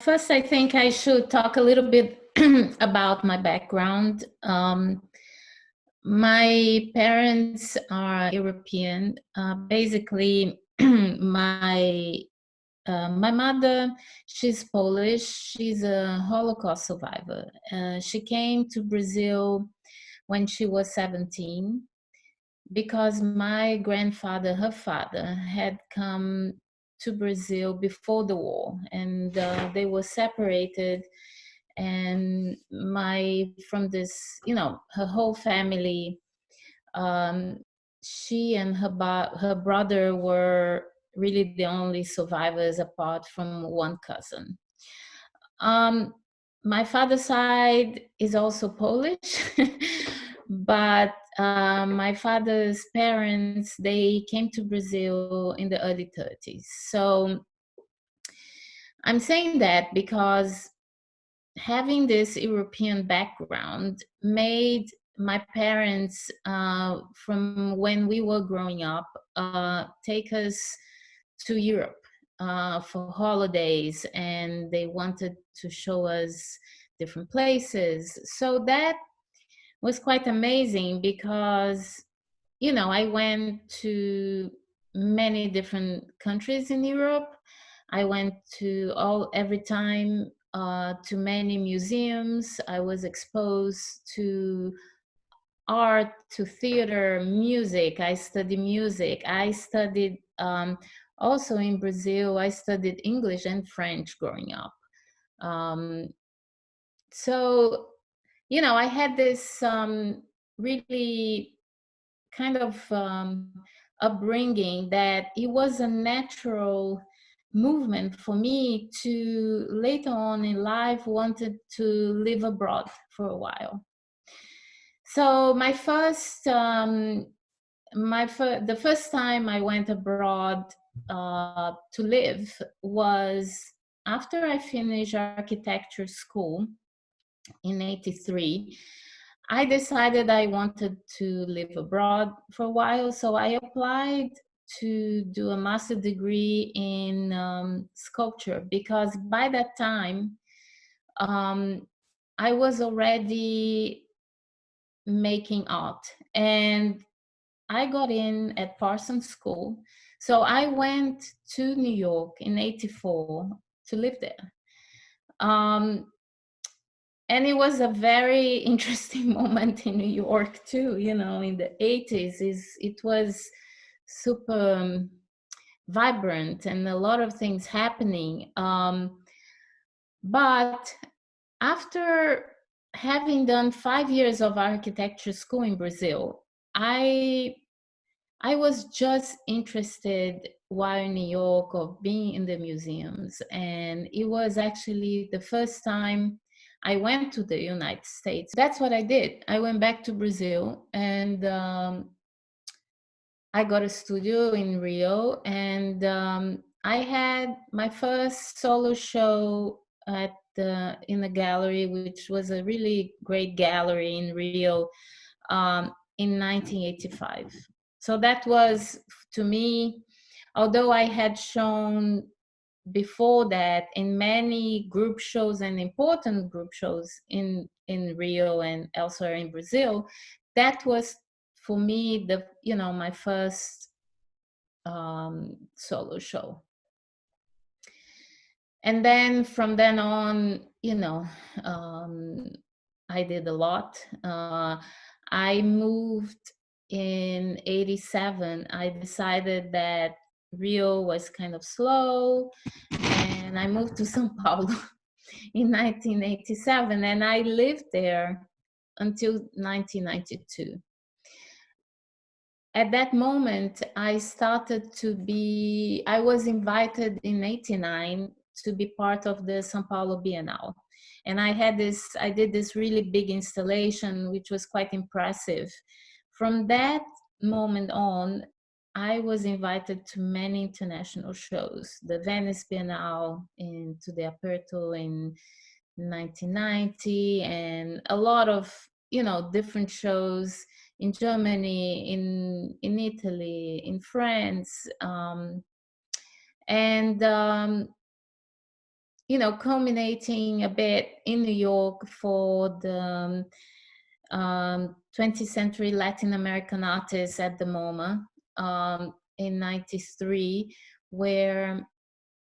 First, I think I should talk a little bit about my background. My parents are European. Basically, my mother, she's Polish. She's a Holocaust survivor. She came to Brazil when she was 17 because my grandfather, her father, had come to Brazil before the war, and they were separated. And from this, her whole family, um, she and her brother were really the only survivors apart from one cousin. Um, my father's side is also Polish, but my father's parents, they came to Brazil in the early 30s. So I'm saying that because having this European background made my parents, from when we were growing up, take us to Europe for holidays, and they wanted to show us different places. So that was quite amazing because, I went to many different countries in Europe. I went to every time to many museums. I was exposed to art, to theater, music. I studied music. I studied also in Brazil. I studied English and French growing up. Um, so, I had this really kind of upbringing that it was a natural movement for me to later on in life wanted to live abroad for a while. So the first time I went abroad to live was after I finished architecture school in 83. I decided I wanted to live abroad for a while, so I applied to do a master's degree in sculpture, because by that time I was already making art, and I got in at Parsons School. So I went to New York in 84 to live there. And it was a very interesting moment in New York too, in the 80s. It was super vibrant and a lot of things happening. But after having done 5 years of architecture school in Brazil, I was just interested while in New York of being in the museums. And it was actually the first time I went to the United States. That's what I did. I went back to Brazil, and I got a studio in Rio, and I had my first solo show in a gallery, which was a really great gallery in Rio, in 1985. So that was, to me, although I had shown before that in many group shows and important group shows in Rio and elsewhere in Brazil, that was for me my first solo show. And then from then on, I did a lot. I moved in 87. I decided that Rio was kind of slow, and I moved to São Paulo in 1987, and I lived there until 1992. At that moment, I was invited in 89 to be part of the São Paulo Bienal. And I did this really big installation, which was quite impressive. From that moment on, I was invited to many international shows, the Venice Bienal, to the Aperto in 1990, and a lot of, different shows in Germany, in Italy, in France. And culminating a bit in New York for the 20th century Latin American artists at the MoMA in 93, where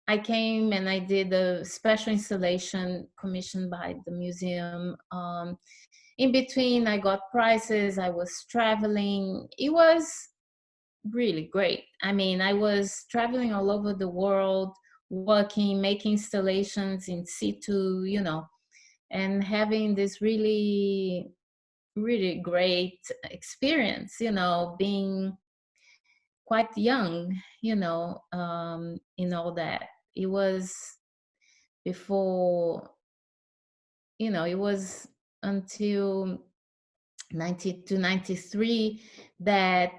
I came and I did a special installation commissioned by the museum. In between, I got prizes, I was traveling. It was really great. I mean, I was traveling all over the world, working, making installations in situ, and having this really, really great experience, being quite young, in all that. It was before, it was until 92, 93 that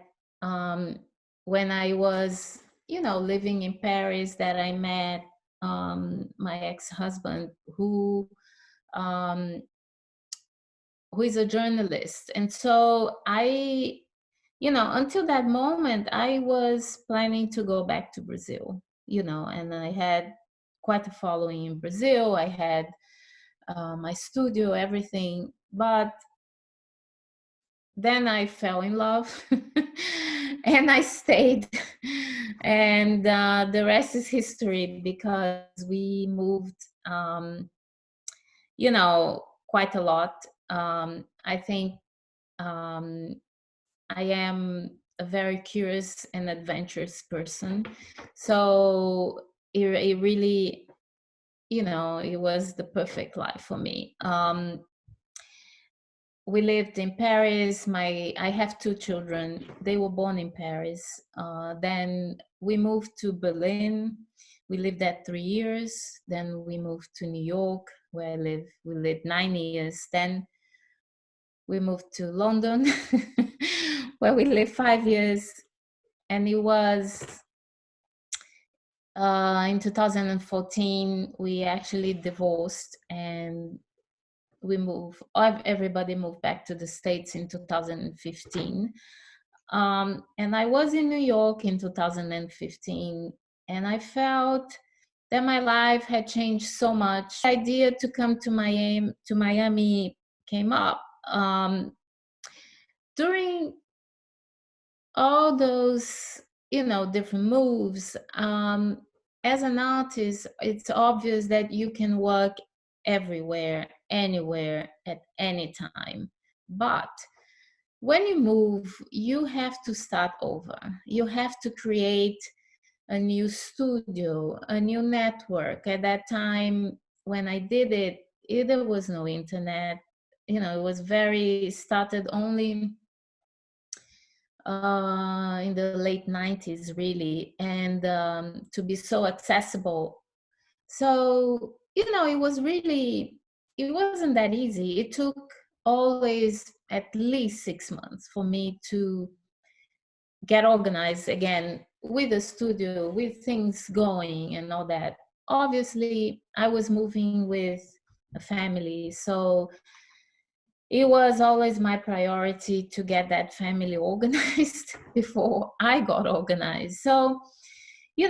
um, when I was, living in Paris, that I met my ex-husband um, who is a journalist. And so until that moment, I was planning to go back to Brazil, and I had quite a following in Brazil. I had my studio, everything. But then I fell in love and I stayed. And the rest is history, because we moved, quite a lot. I think um, I am a very curious and adventurous person. So it really, it was the perfect life for me. We lived in Paris. I have two children. They were born in Paris. Then we moved to Berlin. We lived there 3 years. Then we moved to New York, where I live. We lived 9 years. Then we moved to London, where we lived 5 years. And it was in 2014, we actually divorced, and everybody moved back to the States in 2015. And I was in New York in 2015, and I felt that my life had changed so much. The idea to come to Miami came up. During all those, different moves, as an artist, it's obvious that you can work everywhere, anywhere, at any time. But when you move, you have to start over. You have to create a new studio, a new network. At that time, when I did it, there was no internet. It was started only in the late 90s, really, and to be so accessible. So, it wasn't that easy. It took always at least 6 months for me to get organized again with a studio, with things going and all that. Obviously, I was moving with a family, so it was always my priority to get that family organized before I got organized. So,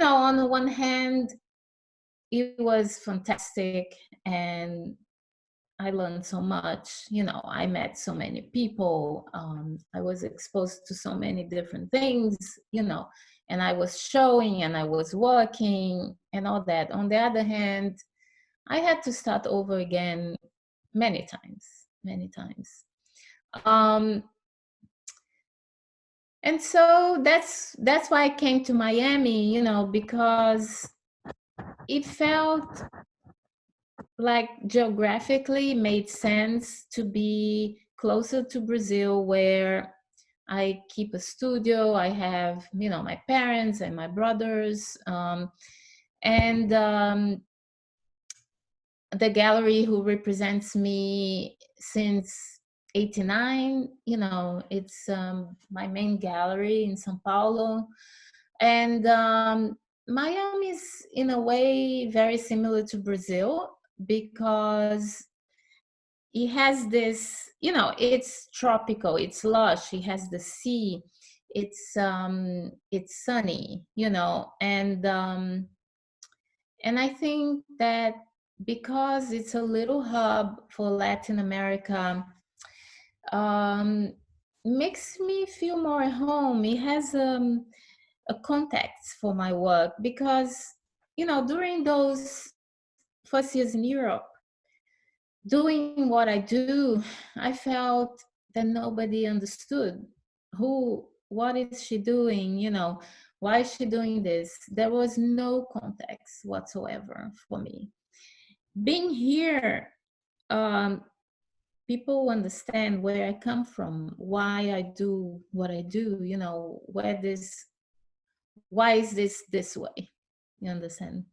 on the one hand, it was fantastic, and I learned so much. I met so many people. I was exposed to so many different things, and I was showing and I was working and all that. On the other hand, I had to start over again many times, many times. And so that's why I came to Miami, because it felt like geographically made sense to be closer to Brazil, where I keep a studio. I have, my parents and my brothers, and the gallery who represents me since 89, it's my main gallery in São Paulo. And Miami is, in a way, very similar to Brazil, because it has this, it's tropical, it's lush, it has the sea, it's sunny, and I think that because it's a little hub for Latin America, um, makes me feel more at home. It has a context for my work because, during those first years in Europe, doing what I do, I felt that nobody understood what is she doing, why is she doing this? There was no context whatsoever for me. Being here, um, people understand where I come from, why I do what I do, why is this way? You understand?